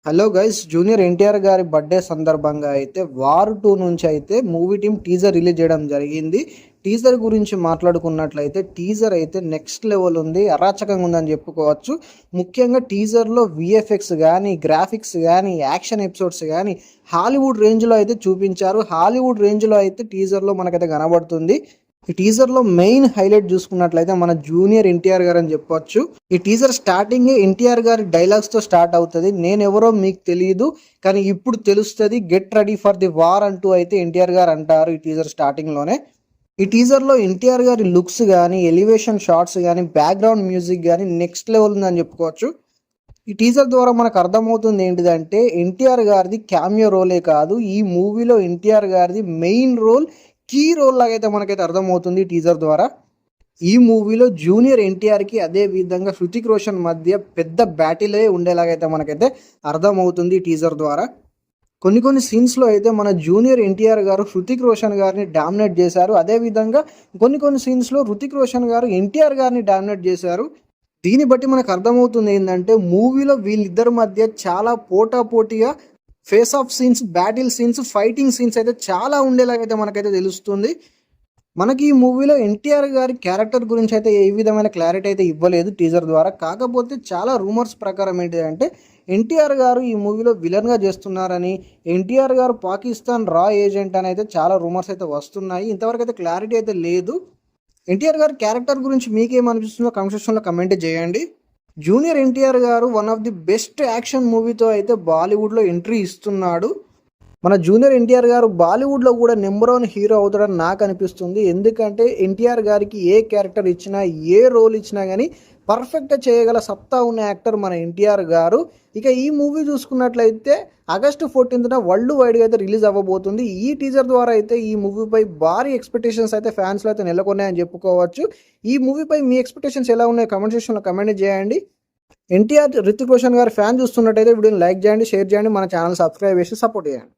Hello guys, junior NTR గారి birthday సందర్భంగా అయితే వార్ 2 నుంచి అయితే మూవీ టీం టీజర్ రిలీజ్ చేయడం జరిగింది. టీజర్ గురించి మాట్లాడుకున్నట్లయితే టీజర్ అయితే నెక్స్ట్ లెవెల్ ఉంది, అరాచకంగా ఉందని చెప్పుకోవచ్చు. ముఖ్యంగా టీజర్లో విఎఫ్ఎక్స్ కానీ, గ్రాఫిక్స్ కానీ, యాక్షన్ ఎపిసోడ్స్ కానీ హాలీవుడ్ రేంజ్లో అయితే చూపించారు. హాలీవుడ్ రేంజ్లో అయితే టీజర్లో మనకైతే కనబడుతుంది. ఈ టీజర్ లో మెయిన్ హైలైట్ చూసుకున్నట్లయితే మన జూనియర్ ఎన్టీఆర్ గారు అని చెప్పొచ్చు. ఈ టీజర్ స్టార్టింగ్ ఎన్టీఆర్ గారి డైలాగ్స్ తో స్టార్ట్ అవుతుంది. నేనెవరో మీకు తెలియదు, కానీ ఇప్పుడు తెలుస్తుంది, get ready for the war అంటూ అయితే ఎన్టీఆర్ గారు అంటారు ఈ టీజర్ స్టార్టింగ్ లోనే. ఈ టీజర్ లో ఎన్టీఆర్ గారి లుక్స్ కానీ, ఎలివేషన్ షాట్స్ కానీ, బ్యాక్గ్రౌండ్ మ్యూజిక్ కానీ నెక్స్ట్ లెవెల్ ఉందని చెప్పుకోవచ్చు. ఈ టీజర్ ద్వారా మనకు అర్థమవుతుంది ఏంటిదంటే ఎన్టీఆర్ గారిది క్యామియో రోలే కాదు, ఈ మూవీలో ఎన్టీఆర్ గారిది మెయిన్ రోల్, కీ రోల్ లాగైతే మనకైతే అర్థమవుతుంది టీజర్ ద్వారా. ఈ మూవీలో జూనియర్ ఎన్టీఆర్కి అదే విధంగా హృతిక్ రోషన్ మధ్య పెద్ద బ్యాటిలే ఉండేలాగైతే మనకైతే అర్థమవుతుంది టీజర్ ద్వారా. కొన్ని సీన్స్లో అయితే మన జూనియర్ ఎన్టీఆర్ గారు హృతిక్ రోషన్ గారిని డామినేట్ చేశారు. అదేవిధంగా కొన్ని సీన్స్లో హృతిక్ రోషన్ గారు ఎన్టీఆర్ గారిని డామినేట్ చేశారు. దీన్ని బట్టి మనకు అర్థమవుతుంది ఏంటంటే మూవీలో వీళ్ళిద్దరి మధ్య చాలా పోటాపోటీగా face of scenes, battle scenes, fighting scenes అయితే చాలా ఉండేలాగైతే మనకైతే తెలుస్తుంది. మనకి ఈ మూవీలో ఎన్టీఆర్ గారి క్యారెక్టర్ గురించి అయితే ఏ విధమైన క్లారిటీ అయితే ఇవ్వలేదు టీజర్ ద్వారా. కాకపోతే చాలా రూమర్స్ ప్రకారం ఏంటిదంటే ఎన్టీఆర్ గారు ఈ మూవీలో విలన్గా చేస్తున్నారని, ఎన్టీఆర్ గారు పాకిస్తాన్ రా ఏజెంట్ అని అయితే చాలా రూమర్స్ అయితే వస్తున్నాయి. ఇంతవరకు అయితే క్లారిటీ అయితే లేదు. ఎన్టీఆర్ గారి క్యారెక్టర్ గురించి మీకేమనిపిస్తుందో కామెంట్ సెక్షన్లో కమెంట్ చేయండి. జూనియర్ ఎన్టీఆర్ గారు one of the best action మూవీతో అయితే బాలీవుడ్లో ఎంట్రీ ఇస్తున్నాడు. మన జూనియర్ ఎన్టీఆర్ గారు బాలీవుడ్లో కూడా నెంబర్ 1 హీరో అవుతాడని నాకు అనిపిస్తుంది. ఎందుకంటే ఎన్టీఆర్ గారికి ఏ క్యారెక్టర్ ఇచ్చినా, ఏ రోల్ ఇచ్చినా కానీ పర్ఫెక్ట్గా చేయగల సత్తా ఉన్న యాక్టర్ మన ఎన్టీఆర్ గారు. ఇక ఈ మూవీ చూసుకున్నట్లయితే ఆగస్టు 14న వరల్డ్ వైడ్గా అయితే రిలీజ్ అవ్వబోతుంది. ఈ టీజర్ ద్వారా అయితే ఈ మూవీపై భారీ ఎక్స్పెక్టేషన్స్ అయితే ఫ్యాన్స్లో అయితే నెలకొన్నాయని చెప్పుకోవచ్చు. ఈ మూవీపై మీ ఎక్స్పెక్టేషన్స్ ఎలా ఉన్నాయో కామెంట్ సెక్షన్లో కమెంట్ చేయండి. ఎన్టీఆర్ హృతిక్ రోషన్ గారి ఫ్యాన్ చూస్తున్నట్టయితే వీడియోని లైక్ చేయండి, షేర్ చేయండి, మన ఛానల్ సబ్స్క్రైబ్ చేసి సపోర్ట్ చేయండి.